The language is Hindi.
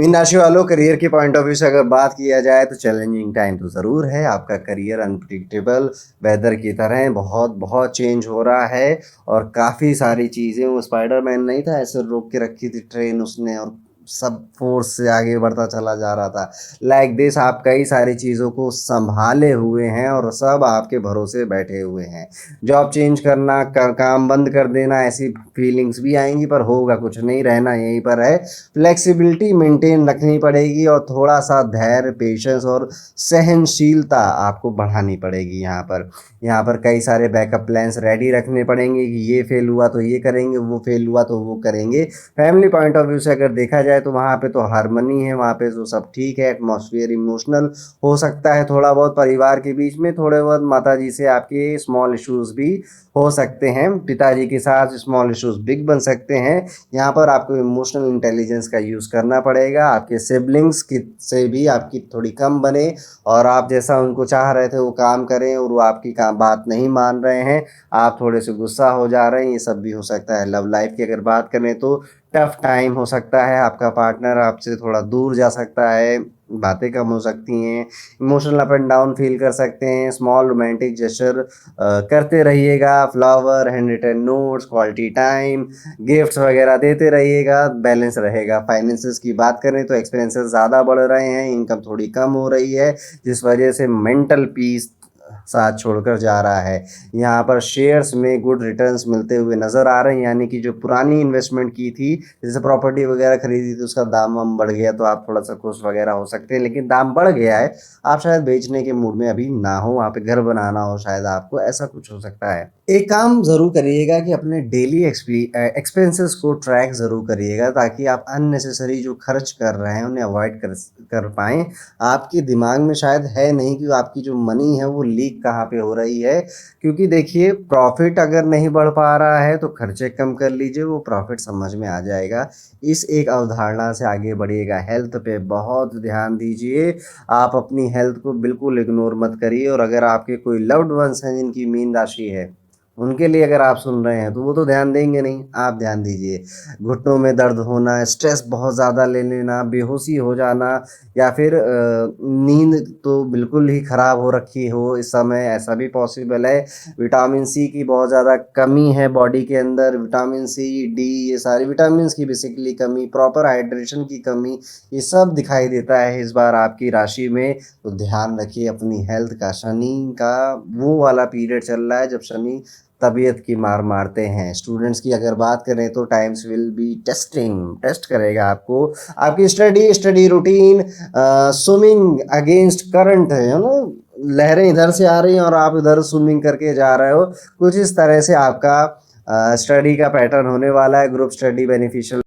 मीन राशि वालों, करियर के पॉइंट ऑफ व्यू से अगर बात किया जाए तो चैलेंजिंग टाइम तो ज़रूर है। आपका करियर अनप्रिडिक्टेबल वेदर की तरह बहुत बहुत चेंज हो रहा है और काफ़ी सारी चीज़ें, वो स्पाइडरमैन नहीं था, ऐसे रोक के रखी थी ट्रेन उसने और सब फोर्स से आगे बढ़ता चला जा रहा था। लाइक दिस आप कई सारी चीज़ों को संभाले हुए हैं और सब आपके भरोसे बैठे हुए हैं। जॉब चेंज करना, काम बंद कर देना, ऐसी फीलिंग्स भी आएंगी, पर होगा कुछ नहीं, रहना यहीं पर है। फ्लेक्सिबिलिटी मेंटेन रखनी पड़ेगी और थोड़ा सा धैर्य, पेशेंस और सहनशीलता आपको बढ़ानी पड़ेगी। यहाँ पर कई सारे बैकअप प्लान्स रेडी रखने पड़ेंगे कि ये फेल हुआ तो ये करेंगे, वो फेल हुआ तो वो करेंगे। फैमिली पॉइंट ऑफ व्यू से अगर देखा जाए तो वहाँ पे तो हारमनी है, वहाँ पे तो सब ठीक है। एटमॉस्फेयर इमोशनल हो सकता है थोड़ा बहुत परिवार के बीच में, थोड़े बहुत माता जी से आपके स्मॉल इश्यूज भी हो सकते हैं, पिताजी के साथ स्मॉल इश्यूज बिग बन सकते हैं। यहाँ पर आपको इमोशनल इंटेलिजेंस का यूज़ करना पड़ेगा। आपके सिबलिंग्स की से भी आपकी थोड़ी कम बने और आप जैसा उनको चाह रहे थे वो काम करें और वो आपकी काम बात नहीं मान रहे हैं, आप थोड़े से गुस्सा हो जा रहे हैं, ये सब भी हो सकता है। लव लाइफ की अगर बात करें तो टफ टाइम हो सकता है, आपका पार्टनर आपसे थोड़ा दूर जा सकता है, बातें कम हो सकती हैं, emotional up and down feel कर सकते हैं। स्मॉल रोमांटिक जेस्चर करते रहिएगा, flower, hand written notes, quality time, gifts वगैरह देते रहिएगा, बैलेंस रहेगा। फाइनेंसेस की बात करें तो एक्सपेंसेस ज़्यादा बढ़ रहे हैं, इनकम थोड़ी कम हो रही है, जिस वजह से मेंटल पीस साथ छोड़कर जा रहा है। यहाँ पर शेयर्स में गुड रिटर्न्स मिलते हुए नज़र आ रहे हैं, यानी कि जो पुरानी इन्वेस्टमेंट की थी, जैसे प्रॉपर्टी वगैरह खरीदी थी, उसका दाम वाम बढ़ गया तो आप थोड़ा सा खुश वगैरह हो सकते हैं, लेकिन दाम बढ़ गया है, आप शायद बेचने के मूड में अभी ना हो, वहाँ पे घर बनाना हो शायद आपको, ऐसा कुछ हो सकता है। एक काम ज़रूर करिएगा कि अपने डेली एक्सपेंसेस को ट्रैक ज़रूर करिएगा, ताकि आप अननेसेसरी जो खर्च कर रहे हैं उन्हें अवॉइड कर पाएँ। आपके दिमाग में शायद है नहीं कि आपकी जो मनी है वो लीक कहाँ पे हो रही है, क्योंकि देखिए प्रॉफिट अगर नहीं बढ़ पा रहा है तो खर्चे कम कर लीजिए, वो प्रॉफिट समझ में आ जाएगा। इस एक अवधारणा से आगे बढ़िएगा। हेल्थ पे बहुत ध्यान दीजिए, आप अपनी हेल्थ को बिल्कुल इग्नोर मत करिए। और अगर आपके कोई लव्ड वंस हैं जिनकी मीन राशि है, उनके लिए अगर आप सुन रहे हैं तो वो तो ध्यान देंगे नहीं, आप ध्यान दीजिए। घुटनों में दर्द होना, स्ट्रेस बहुत ज़्यादा ले लेना, बेहोशी हो जाना, या फिर नींद तो बिल्कुल ही ख़राब हो रखी हो इस समय, ऐसा भी पॉसिबल है। विटामिन सी की बहुत ज़्यादा कमी है बॉडी के अंदर, विटामिन सी, डी, ये सारी विटामिन्स की बेसिकली कमी, प्रॉपर हाइड्रेशन की कमी, ये सब दिखाई देता है इस बार आपकी राशि में। तो ध्यान रखिए अपनी हेल्थ का। शनि का वो वाला पीरियड चल रहा है जब शनि तबीयत की मार मारते हैं। स्टूडेंट्स की अगर बात करें तो टाइम्स विल बी टेस्ट करेगा आपको। आपकी study routine swimming against current है ना, लहरें इधर से आ रही हैं और आप इधर स्विमिंग करके जा रहे हो, कुछ इस तरह से आपका स्टडी का पैटर्न होने वाला है। Group study beneficial